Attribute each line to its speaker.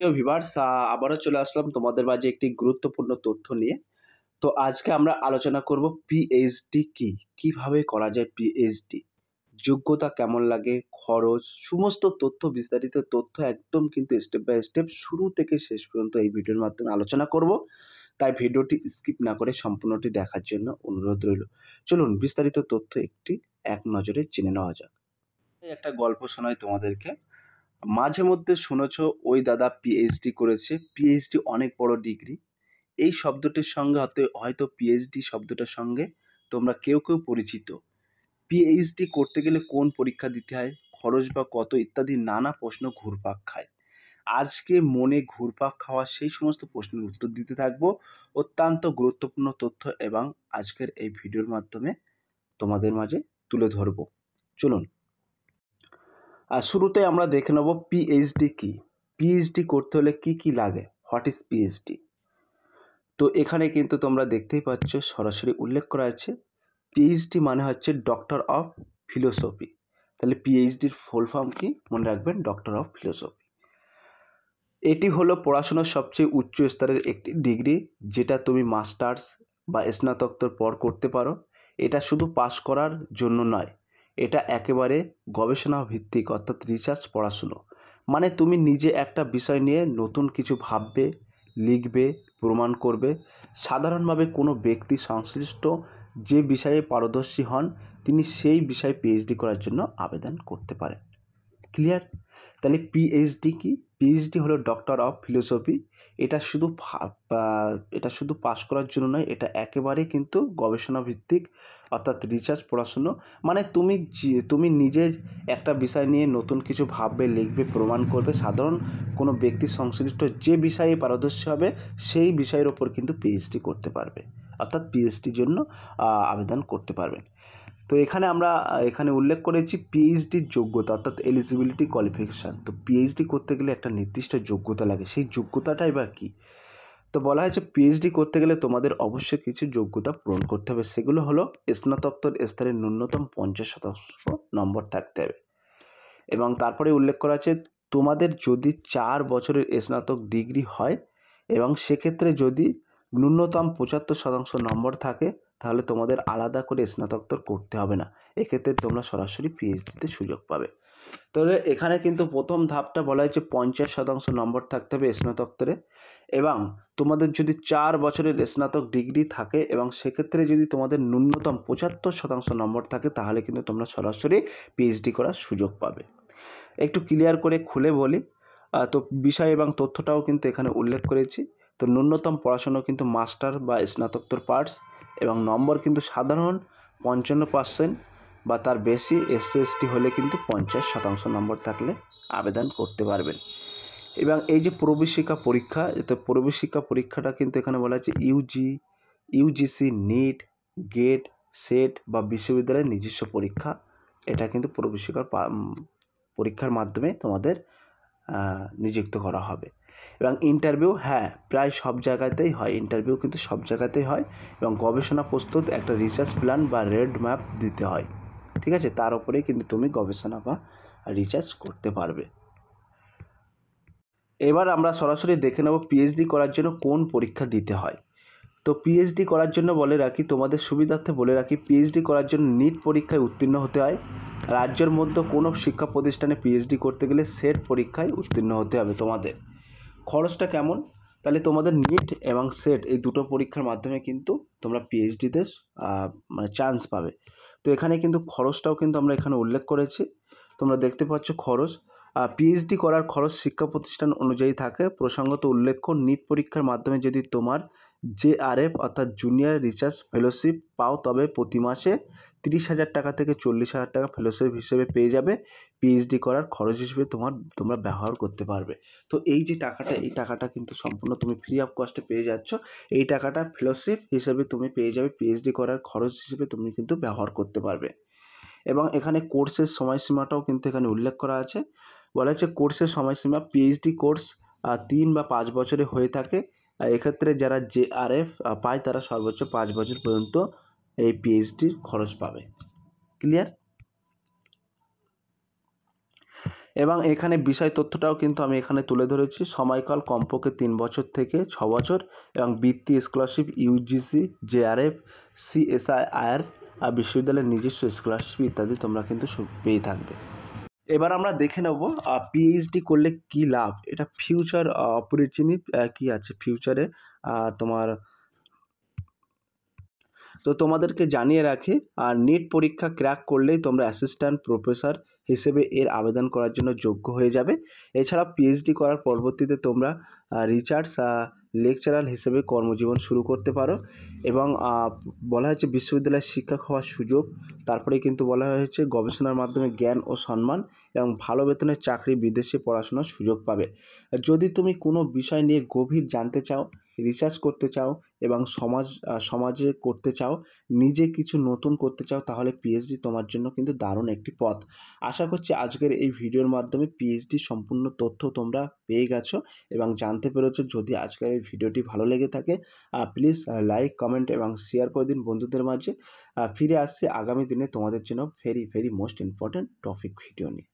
Speaker 1: প্রিয় ভিউয়ার্স আবারও চলে আসলাম তোমাদের মাঝে একটি গুরুত্বপূর্ণ তথ্য নিয়ে। তো আজকে আমরা আলোচনা করব পিএইচডি কি? কিভাবে করা যায় পিএইচডি? যোগ্যতা কেমন লাগে? খরচ সমস্ত তথ্য বিস্তারিত তথ্য একদম কিন্তু স্টেপ বাই স্টেপ শুরু থেকে শেষ পর্যন্ত এই ভিডিওর মাধ্যমে আলোচনা করব। তাই ভিডিওটি স্কিপ না করে সম্পূর্ণটি দেখার জন্য অনুরোধ রইল। চলুন বিস্তারিত তথ্য এক নজরে জেনে নেওয়া যাক। একটা গল্প শোনাই তোমাদেরকে। মাঝে মধ্যে শুনেছ ওই দাদা পিএইচডি করেছে। পিএইচডি অনেক বড় ডিগ্রি। এই শব্দটির সঙ্গে হয়তো পিএইচডি শব্দটার সঙ্গে তোমরা কেউ পরিচিত। পিএইচডি করতে গেলে কোন পরীক্ষা দিতে হয়, খরচ বা কত ইত্যাদি নানা প্রশ্ন ঘুরপাক খায়। আজকে মনে ঘুরপাক খাওয়া সেই সমস্ত প্রশ্নের উত্তর দিতে থাকবো। অত্যন্ত গুরুত্বপূর্ণ তথ্য এবং আজকের এই ভিডিওর মাধ্যমে তোমাদের মাঝে তুলে ধরবো। চলুন আর শুরুতে আমরা দেখে নেব পিএইচডি কি। পিএইচডি করতে হলে কি কি লাগে, হোয়াট ইজ পিএইচডি। তো এখানে কিন্তু তোমরা দেখতেই পাচ্ছ সরাসরি উল্লেখ করা আছে পিএইচডি মানে হচ্ছে ডক্টর অফ ফিলোসফি। তাহলে পিএইচডির ফুল ফর্ম কি মনে রাখবেন, ডক্টর অফ ফিলোসফি। এটি হলো পড়াশোনার সবচেয়ে উচ্চ স্তরের একটি ডিগ্রি, যেটা তুমি মাস্টার্স বা স্নাতকোত্তর পর করতে পারো। এটা শুধু পাস করার জন্য নয়, এটা একেবারে গবেষণা ভিত্তিক অর্থাৎ রিসার্চ পড়াশুনো। মানে তুমি নিজে একটা বিষয় নিয়ে নতুন কিছু ভাববে, লিখবে, প্রমাণ করবে। সাধারণভাবে কোনো ব্যক্তি সংশ্লিষ্ট যে বিষয়ে পারদর্শী হন তিনি সেই বিষয়ে পিএইচডি করার জন্য আবেদন করতে পারেন। ক্লিয়ার? তাহলে পিএইচডি কি? পিএইচডি হলো ডক্টর অফ ফিলোসফি। এটা শুধু পাস করার জন্য নয়, এটা একেবারে কিন্তু গবেষণা ভিত্তিক অর্থাৎ রিসার্চ পড়াশুনো। মানে তুমি নিজে একটা বিষয় নিয়ে নতুন কিছু ভাববে, লিখবে, প্রমাণ করবে। সাধারণ কোনো ব্যক্তি সংশ্লিষ্ট যে বিষয়ে পারদর্শী হবে সেই বিষয়ের ওপর কিন্তু পিএইচডি করতে পারবে, অর্থাৎ পিএইচডির জন্য আবেদন করতে পারবেন। তো এখানে উল্লেখ করেছি পিএইচডির যোগ্যতা অর্থাৎ এলিজিবিলিটি কোয়ালিফিকেশান। তো পিএইচডি করতে গেলে একটা নির্দিষ্ট যোগ্যতা লাগে, সেই যোগ্যতাটাই বা কী? তো বলা হয়েছে পিএইচডি করতে গেলে তোমাদের অবশ্যই কিছু যোগ্যতা পূরণ করতে হবে। সেগুলো হলো স্নাতকোত্তর স্তরের ন্যূনতম 50% নম্বর থাকতে হবে। এবং তারপরে উল্লেখ করা আছে তোমাদের যদি 4 বছরের স্নাতক ডিগ্রি হয় এবং সেক্ষেত্রে যদি ন্যূনতম 75% নম্বর থাকে তাহলে তোমাদের আলাদা করে স্নাতকোত্তর করতে হবে না। এক্ষেত্রে তোমরা সরাসরি পিএইচডিতে সুযোগ পাবে। তাহলে এখানে কিন্তু প্রথম ধাপটা বলা হয়েছে 50% নম্বর থাকতে হবে স্নাতকোত্তরে, এবং তোমাদের যদি 4 বছরের স্নাতক ডিগ্রি থাকে এবং সেক্ষেত্রে যদি তোমাদের ন্যূনতম 75% নম্বর থাকে তাহলে কিন্তু তোমরা সরাসরি পিএইচডি করার সুযোগ পাবে। একটু ক্লিয়ার করে খুলে বলি, তো বিষয় এবং তথ্যটাও কিন্তু এখানে উল্লেখ করেছি। তো ন্যূনতম পড়াশুনো কিন্তু মাস্টার বা স্নাতকোত্তর পাস, এবং নম্বর কিন্তু সাধারণ 55% বা তার বেশি, এসসি এসটি হলে কিন্তু 50% নম্বর থাকলে আবেদন করতে পারবেন। এবং এই যে প্রবেশিকা পরীক্ষা, এতে প্রবেশিকা পরীক্ষাটা কিন্তু এখানে বলা আছে ইউজিসি, নিট, গেট, সেট বা বিশ্ববিদ্যালয়ের নিজস্ব পরীক্ষা। এটা কিন্তু প্রবেশিকার পরীক্ষার মাধ্যমে তোমাদের নিযুক্ত করা হবে। এবং ইন্টারভিউ, প্রায় সব জায়গাতেই হয়, ইন্টারভিউ কিন্তু সব জায়গাতেই হয়। এবং গবেষণা প্রস্তুত একটা রিসার্চ প্ল্যান বা রোড ম্যাপ দিতে হয়। ঠিক আছে, তার উপরেই কিন্তু তুমি গবেষণা বা রিসার্চ করতে পারবে। এবার আমরা সরাসরি দেখে নেব পিএইচডি করার জন্য কোন পরীক্ষা দিতে হয়। তো পিএইচডি করার জন্য বলে রাখি, তোমাদের সুবিধার্থে বলে রাখি, পিএইচডি করার জন্য নিট পরীক্ষায় উত্তীর্ণ হতে হয়। রাজ্যের মধ্যে কোনো শিক্ষা প্রতিষ্ঠানে পিএইচডি করতে গেলে সেট পরীক্ষায় উত্তীর্ণ হতে হবে তোমাদের। খরচটা কেমন? তাহলে তোমাদের নিট এবং সেট এই দুটো পরীক্ষার মাধ্যমে কিন্তু তোমরা পিএইচডিতে মানে চান্স পাবে। তো এখানে কিন্তু খরচটাও কিন্তু আমরা এখানে উল্লেখ করেছি, তোমরা দেখতে পাচ্ছ খরচ। পিএইচডি করার খরচ শিক্ষা প্রতিষ্ঠান অনুযায়ী থাকে। প্রসঙ্গত উল্লেখ্য, নিট পরীক্ষার মাধ্যমে যদি তোমার জেআরএফ অর্থাৎ জুনিয়র রিসার্চ ফেলোশিপ পাও তবে প্রতি মাসে 30,000 টাকা থেকে 40,000 টাকা ফেলোশিপ হিসেবে পেয়ে যাবে। পিএইচডি করার খরচ হিসেবে তোমরা ব্যবহার করতে পারবে। তো এই যে টাকাটা, এই টাকাটা কিন্তু সম্পূর্ণ তুমি ফ্রি অফ কস্টে পেয়ে যাচ্ছ। এই টাকাটা ফেলোশিপ হিসেবে তুমি পেয়ে যাবে, পিএইচডি করার খরচ হিসেবে তুমি কিন্তু ব্যবহার করতে পারবে। এবং এখানে কোর্সের সময়সীমাটাও কিন্তু এখানে উল্লেখ করা আছে। বলা হচ্ছে কোর্সের সময়সীমা, পিএইচডি কোর্স 3 বা 5 বছরে হয়ে থাকে। এক্ষেত্রে যারা জেআরএফ পায় তারা সর্বোচ্চ 5 বছর পর্যন্ত এই পিএইচডির খরচ পাবে। ক্লিয়ার? এবং এখানে বিষয় তথ্যটাও কিন্তু আমি এখানে তুলে ধরেছি। সময়কাল কমপক্ষে 3 বছর থেকে 6 বছর এবং বৃত্তি স্কলারশিপ ইউজিসি, জেআরএফ, সিএসআইআর আর বিশ্ববিদ্যালয়ের নিজস্ব স্কলারশিপ ইত্যাদি তোমরা কিন্তু পেয়ে থাকবে। এবার আমরা দেখে নেব পিএইচডি করলে কী লাভ। এটা ফিউচার অপরচুনিটি কী আছে ফিউচারে তোমার। তো তোমাদেরকে জানিয়ে রাখি, নেট পরীক্ষা ক্র্যাক করলেই তোমরা অ্যাসিস্ট্যান্ট প্রফেসর হিসেবে এর আবেদন করার জন্য যোগ্য হয়ে যাবে। এছাড়া পিএইচডি করার পরবর্তীতে তোমরা রিসার্চ লেকচারার হিসেবে কর্মজীবন শুরু করতে পারো। এবং বলা হয়েছে বিশ্ববিদ্যালয়ের শিক্ষক হওয়ার সুযোগ, তারপরে কিন্তু বলা হয়েছে গবেষণার মাধ্যমে জ্ঞান ও সম্মান এবং ভালো বেতনের চাকরি, বিদেশে পড়াশোনার সুযোগ পাবে। যদি তুমি কোনো বিষয় নিয়ে গভীর জানতে চাও, রিসার্চ করতে চাও এবং সমাজে করতে চাও, নিজে কিছু নতুন করতে চাও, তাহলে পিএইচডি তোমার জন্য কিন্তু দারুণ একটি পথ। আশা করছি আজকের এই ভিডিওর মাধ্যমে পিএইচডি সম্পূর্ণ তথ্য তোমরা পেয়ে গেছো এবং জানতে পেরেছো। যদি আজকের এই ভিডিওটি ভালো লেগে থাকে প্লিজ লাইক, কমেন্ট এবং শেয়ার করে দিন বন্ধুদের মাঝে। ফিরে আসছি আগামী দিনে তোমাদের জন্য very most important topic video নিয়ে।